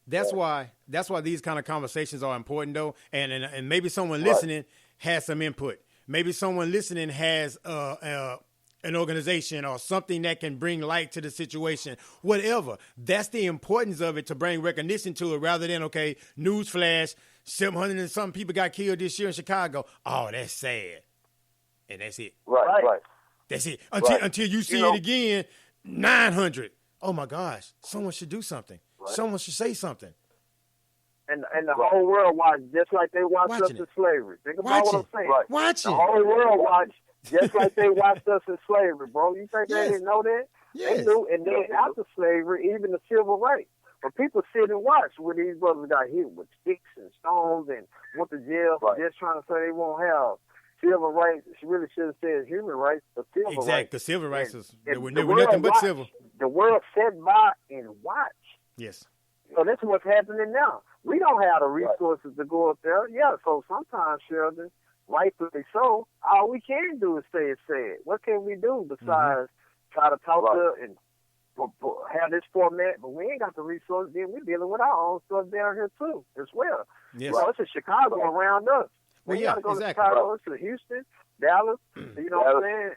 That's why these kind of conversations are important, though. And maybe someone listening has some input. Maybe someone listening has an organization or something that can bring light to the situation. Whatever. That's the importance of it, to bring recognition to it, rather than, okay, newsflash, 700 and something people got killed this year in Chicago. Oh, that's sad. And that's it. Right. That's it. Until you see it again, 900. Oh my gosh! Someone should do something. Right. Someone should say something. And the whole world watch just like they watched us in slavery. Think about what I'm saying. Right. Watching. The whole world watch just like they watched us in slavery, bro. You think they didn't know that? Yes. They knew. And then after slavery, even the civil rights. But people sit and watch when these brothers got hit with sticks and stones and went to jail for just trying to say they won't have civil rights. She really should have said human rights, but civil rights. Exactly. The civil rights they were nothing but civil. The world sat by and watch. Yes. So that's what's happening now. We don't have the resources to go up there. Yeah, so sometimes, Sheldon, rightfully so, all we can do is say it's sad. What can we do besides try to talk to and have this format? But we ain't got the resources. Then we're dealing with our own stuff down here, too, as well. Yes. Well, it's in Chicago around us. Well, we got to go to Chicago, to Houston, Dallas, you know what I'm saying?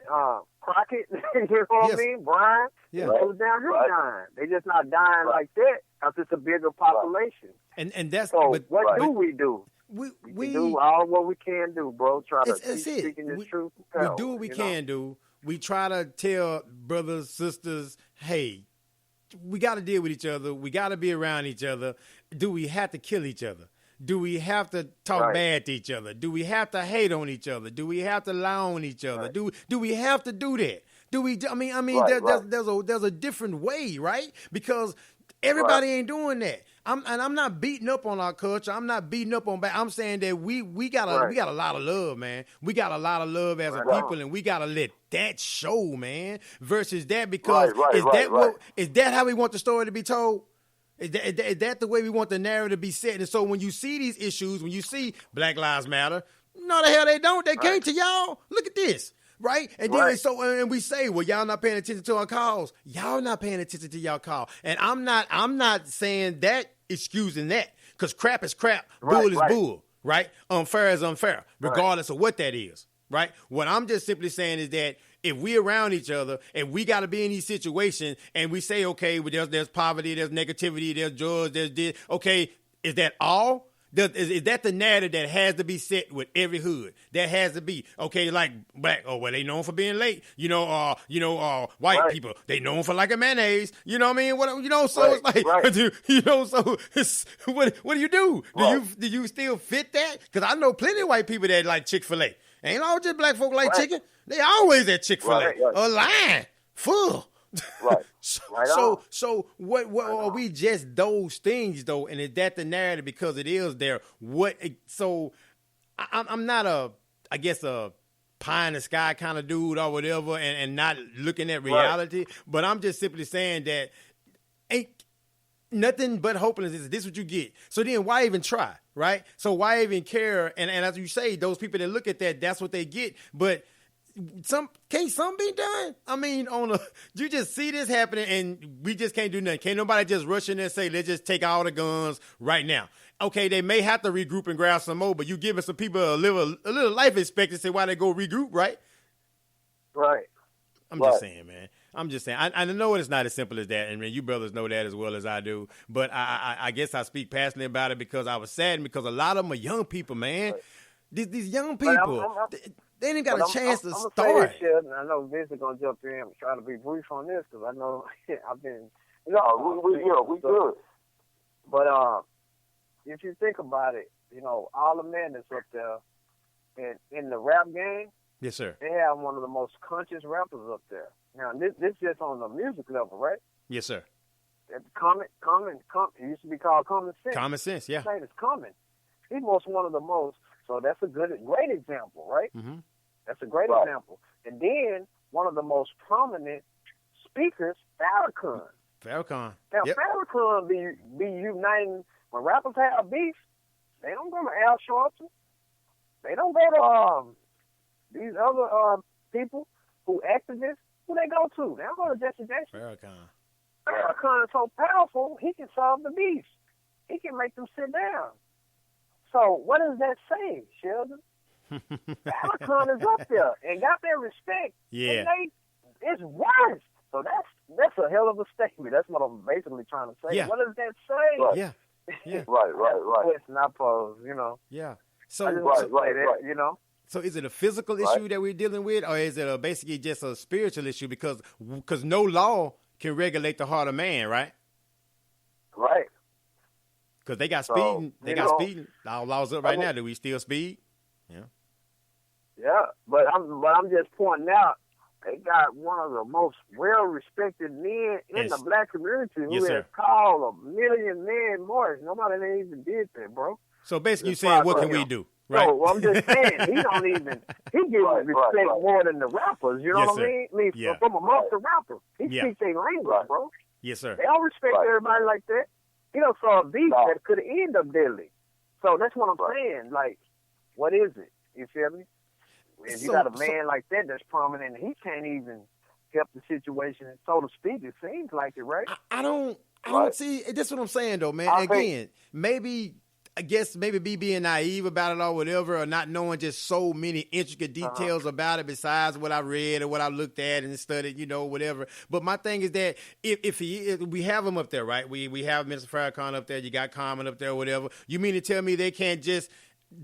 Crockett, you know what I mean? Bryan. Yeah. Those down here dying. They just not dying like that because it's a bigger population. And that's so. But, what do we do? We do all what we can do, bro. Try to keep speaking the truth. We do what we can do. We try to tell brothers, sisters, hey, we got to deal with each other. We got to be around each other. Do we have to kill each other? Do we have to talk bad to each other? Do we have to hate on each other? Do we have to lie on each other? Do we have to do that? Do we? I mean, there's a different way, right? Because everybody ain't doing that. I'm not beating up on our culture. I'm not beating up on back. I'm saying that we got a lot of love, man. We got a lot of love as a people, and we gotta let that show, man. Versus that, because is that how we want the story to be told? Is that the way we want the narrative to be set? And so when you see these issues, when you see Black Lives Matter, no, the hell they don't. They came to y'all. Look at this. Right? And then and we say, well, y'all not paying attention to our calls. Y'all not paying attention to y'all call. And I'm not saying that, excusing that. Because crap is crap, bull is bull. Right? Unfair is unfair, regardless of what that is. Right? What I'm just simply saying is that if we around each other and we got to be in these situations and we say, okay, well, there's poverty, there's negativity, there's drugs, there's this. Okay, is that all? Is that the narrative that has to be set with every hood? That has to be, okay, like black, well, they known for being late. White people, they known for liking mayonnaise. You know what I mean? So it's like, so it's, what do you do? Do you still fit that? Because I know plenty of white people that like Chick-fil-A. Ain't all just black folk like chicken. They always at Chick-fil-A. A line full. Right. So what are we just those things though? And is that the narrative because it is there? I'm not a pie in the sky kind of dude or whatever, and not looking at reality. But I'm just simply saying that ain't nothing but hopelessness. This is what you get. So then why even try, right? So why even care? And as you say, those people that look at that, that's what they get. But can't some be done? I mean, you just see this happening and we just can't do nothing. Can't nobody just rush in there and say, let's just take all the guns right now. Okay, they may have to regroup and grab some more, but you giving some people a little life expectancy while they go regroup, right? Right. I'm just saying, man. I'm just saying. I know it's not as simple as that, and man, you brothers know that as well as I do. But I guess I speak passionately about it because I was saddened because a lot of them are young people, man. Right. These young people, they ain't got a chance to start. I know Vincent gonna jump in and try to be brief on this because I know I've been, we good. But if you think about it, all the men that's up there in the rap game, yes, sir, they have one of the most conscious rappers up there. Now this just on the music level, right? Yes, sir. Common. It used to be called Common Sense. Common Sense, yeah. It's Common. He's one of the most. So that's a great example, right? Mm-hmm. That's a great example. And then one of the most prominent speakers, Farrakhan. Now, Farrakhan be uniting. When rappers have beef, they don't go to Al Sharpton. They don't go to these other people who activists. Who they go to? They don't go to Jesse Jackson. Farrakhan is so powerful, he can solve the beef. he can make them sit down. So what does that say, Sheldon? Farrakhan is up there and got their respect. Yeah. And it's worse. So that's a hell of a statement. That's what I'm basically trying to say. Yeah. What does that say? Right. Yeah. Yeah. Right. It's not pose, Yeah. So, right. So is it a physical issue that we're dealing with, or is it basically just a spiritual issue? Because no law can regulate the heart of man, right? Right. Because they got speeding. Speeding. Our laws up right now. Do we still speed? Yeah. Yeah, but I'm just pointing out they got one of the most well-respected men in the black community who has called 1 million men march. Nobody even did that, bro. So basically, you're saying, what can we do? Right. So I'm just saying, he gives respect more than the rappers. You know what I mean? From amongst the rappers, he speaks their language, bro. Yes, sir. They don't respect everybody like that. So a beef that could end up deadly. So that's what I'm saying. Like, what is it? You feel me? If you got a man like that that's prominent, he can't even help the situation, so to speak. It seems like it, right? I don't see. That's what I'm saying, though, man. Maybe me being naive about it or whatever, or not knowing just so many intricate details about it besides what I read or what I looked at and studied, whatever. But my thing is that if we have him up there, right? We have Mr. Farrakhan up there. You got Common up there or whatever. You mean to tell me they can't just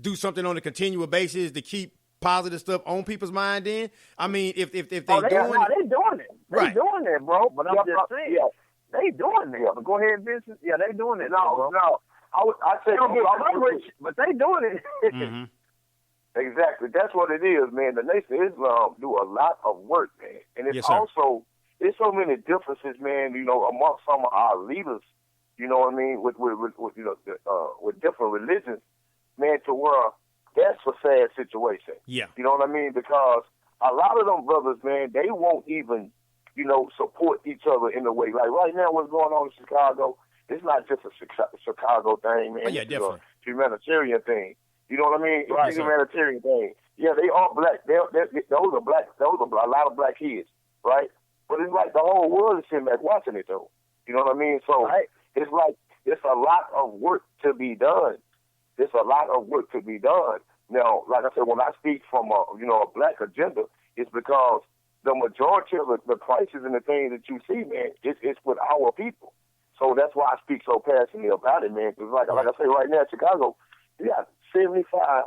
do something on a continual basis to keep positive stuff on people's mind then? I mean, if they doing it. They doing it. They doing it, bro. But I'm just saying, they doing it. But go ahead, Vincent. Yeah, they doing it. No. I say don't get coverage, but they doing it. Mm-hmm. Exactly. That's what it is, man. The Nation of Islam do a lot of work, man. And it's also, there's so many differences, man, amongst some of our leaders, you know what I mean, with different religions, man, to where that's a sad situation. Yeah. You know what I mean? Because a lot of them brothers, man, they won't even, support each other in a way. Like right now, what's going on in Chicago, it's not just a Chicago thing, man. Oh, yeah, definitely. It's a humanitarian thing. You know what I mean? Right, it's a humanitarian thing. Yeah, they are black. Those are black. Those are a lot of black kids, right? But it's like the whole world is sitting back watching it, though. You know what I mean? So it's like it's a lot of work to be done. It's a lot of work to be done. Now, like I said, when I speak from a black agenda, it's because the majority of the crisis and the things that you see, man, it's with our people. So that's why I speak so passionately about it, man. Because like I say, right now in Chicago, you got 75%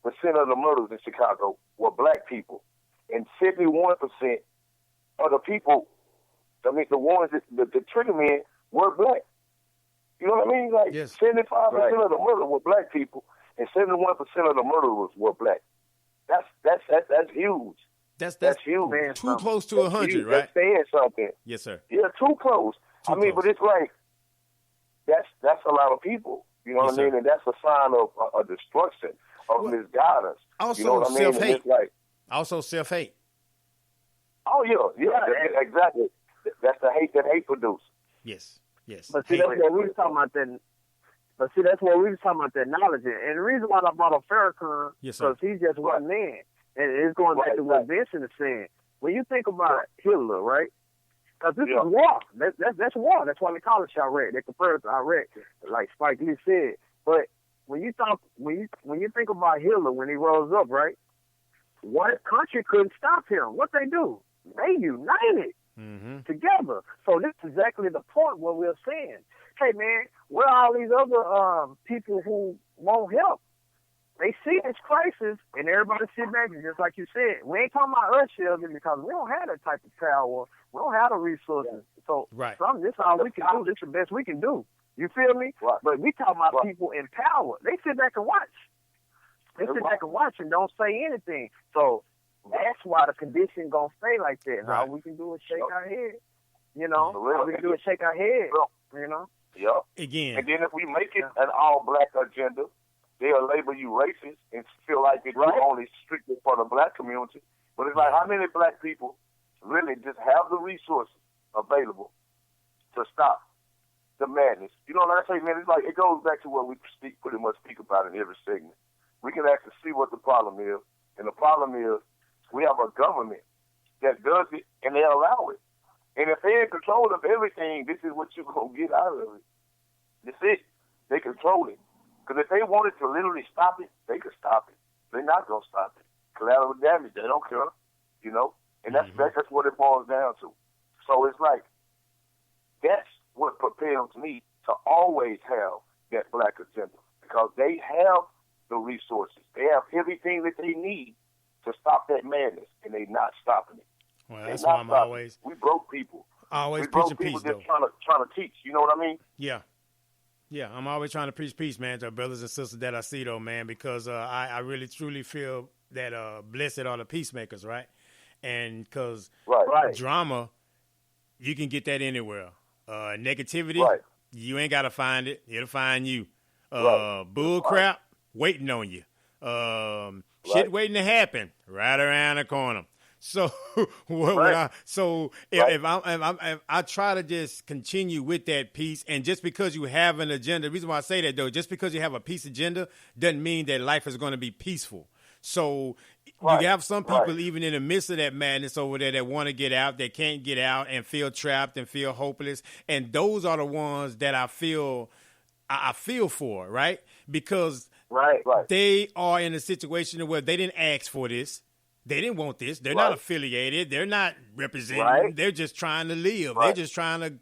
of the murders in Chicago were black people, and 71% of the people, the ones that the trigger men were black. You know what I mean? Like 75% of the murder were black people, and 71% of the murderers were black. That's huge. That's huge. Man, too close to 100, right? That's saying something. Yes, sir. Yeah, too close. But it's like that's a lot of people. You know what I mean? And that's a sign of a destruction, of misguidance. Also, you know what self-hate. I mean? Also, self-hate. Oh, yeah, exactly. That's the hate that hate produces. Yes. But see, that's what we were talking about then. But see, that's what we were talking about, that knowledge. And the reason why I brought up Farrakhan, because he's just one man. And it's going back to what Vincent is saying. When you think about Hitler, right? Because this is war. That's war. That's why they call it Iraq. They compare it to Iraq, like Spike Lee said. But when you think about Hitler when he rose up, right? What country couldn't stop him? What they do? They united together. So this is exactly the point what we're saying. Hey man, where are all these other people who won't help? They see this crisis, and everybody sit back and just like you said, we ain't talking about us, Shelton, because we don't have that type of power. We don't have the resources. So this is all we can do. This is the best we can do. You feel me? Right. But we talking about people in power. They sit back and watch. They sit back and watch and don't say anything. So that's why the condition gonna stay like that. And all we can do is shake our head. All we can do is shake our head. Yeah. Again. And then if we make it an all-black agenda, they'll label you racist and feel like it's only strictly for the black community. But it's like, how many black people really just have the resources available to stop the madness? You know, like I say, man, it's like, it goes back to what we pretty much speak about in every segment. We can actually see what the problem is. And the problem is we have a government that does it and they allow it. And if they're in control of everything, this is what you're going to get out of it. That's it. They can control it. Because if they wanted to literally stop it, they could stop it. They're not going to stop it. Collateral damage, they don't care, you know? And that's what it boils down to. So it's like, that's what propels me to always have that black agenda. Because they have the resources. They have everything that they need to stop that madness, and they're not stopping it. Well, that's why I'm always... We broke people. Always preaching peace, though. Just trying to teach, you know what I mean? Yeah. Yeah, I'm always trying to preach peace, man, to our brothers and sisters that I see, though, man, because I really, truly feel that blessed are the peacemakers, right? And because drama, you can get that anywhere. Negativity, you ain't got to find it. It'll find you. Bull crap, waiting on you. Shit waiting to happen right around the corner. So if I try to just continue with that peace, and just because you have an agenda, the reason why I say that, though, just because you have a peace agenda doesn't mean that life is going to be peaceful. So you have some people even in the midst of that madness over there that want to get out, that can't get out and feel trapped and feel hopeless. And those are the ones that I feel for, right? Because they are in a situation where they didn't ask for this. They didn't want this. They're not affiliated. They're not representing. They're just trying to live. They're just trying to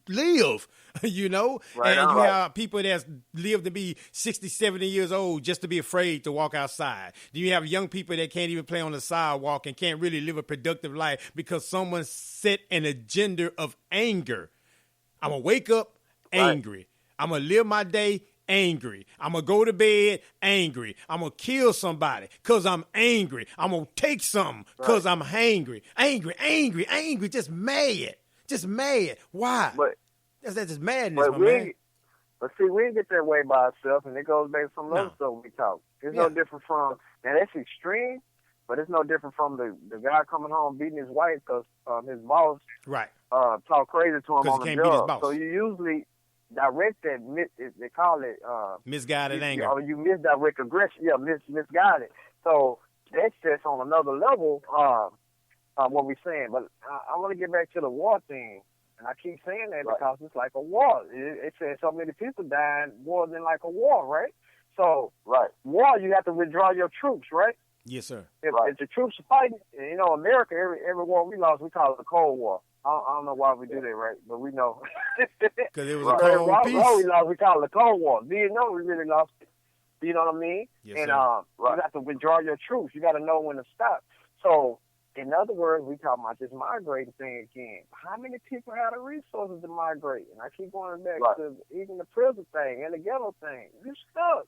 live, you know? And you have people that live to be 60, 70 years old just to be afraid to walk outside. You have young people that can't even play on the sidewalk and can't really live a productive life because someone set an agenda of anger. I'm going to wake up angry. I'm going to live my day angry. I'm going to go to bed angry. I'm going to kill somebody because I'm angry. I'm going to take something because I'm hangry. Angry, just mad. Why? That's just madness, my man. But see, we didn't get that way by ourselves, and it goes back to some other stuff we talk. It's no different from, now that's extreme, but it's no different from the guy coming home beating his wife because his boss talk crazy to him on the job. So you usually direct that, they call it misguided anger. Or you misdirect aggression. Yeah, misguided. So that's just on another level what we're saying. But I want to get back to the war thing. And I keep saying that because it's like a war. It says so many people dying more than like a war, right? So war, you have to withdraw your troops, right? Yes, sir. If the troops are fighting, you know, America, every war we lost, we call it the Cold War. I don't know why we do that, right? But we know. Because it was a cold peace. We call it the Cold War. Do you know we really lost it? You know what I mean? Yes, and you have to withdraw your troops. You got to know when to stop. So, in other words, we talking about this migrating thing again. How many people have the resources to migrate? And I keep going back to even the prison thing and the ghetto thing. You stuck.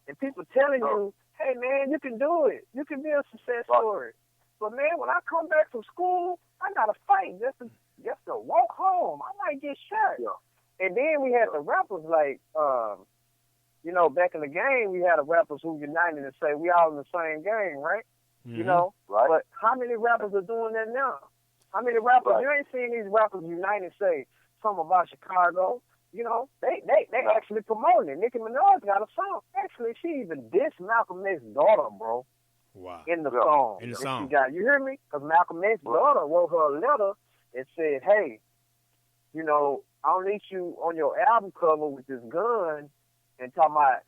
And people telling you, hey, man, you can do it. You can be a success story. But, man, when I come back from school, I got to fight just to walk home. I might get shot. And then we had the rappers like, you know, back in the game, we had the rappers who united and say, we all in the same game, right? You know? But how many rappers are doing that now? How many rappers? You ain't seeing these rappers unite and say something about Chicago. You know, they actually promoting it. Nicki Minaj got a song. Actually, she even dissed Malcolm X's daughter, bro. Wow. In the song. In the song. You hear me? Because Malcolm X's daughter wrote her a letter and said, hey, you know, I don't need you on your album cover with this gun and talking about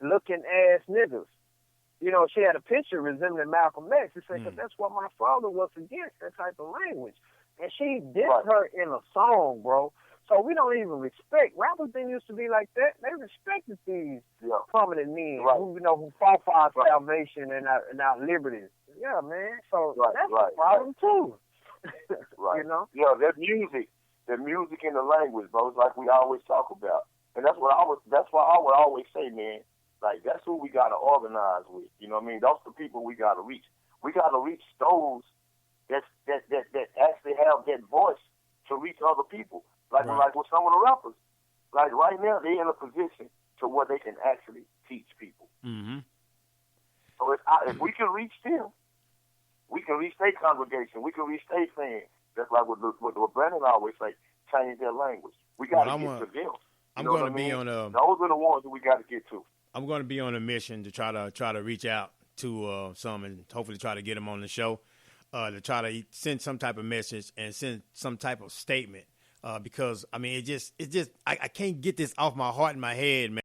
looking ass niggas. You know, she had a picture resembling Malcolm X. She said, because that's what my father was against, that type of language. And she dissed her in a song, bro. So we don't even respect. Rappers didn't used to be like that. They respected these prominent men who, you know, who fought for our salvation and our liberties. Yeah, man. So that's a problem too. You know? Yeah, that music, the music and the language, bro, it's like we always talk about. And that's why I would always say, man, like that's who we gotta organize with. You know what I mean? Those are the people we gotta reach. We gotta reach those that actually have that voice to reach other people. Like with some of the rappers. Like right now, they're in a position to where they can actually teach people. Mm-hmm. So if we can reach them, we can reach their congregation. We can reach their fans. That's like what Brandon always say, change their language. We got to get to them. I'm going to be on those are the ones that we got to get to. I'm going to be on a mission to try to reach out to some and hopefully try to get them on the show, to try to send some type of message and send some type of statement. Because I mean, it just I can't get this off my heart and my head, man.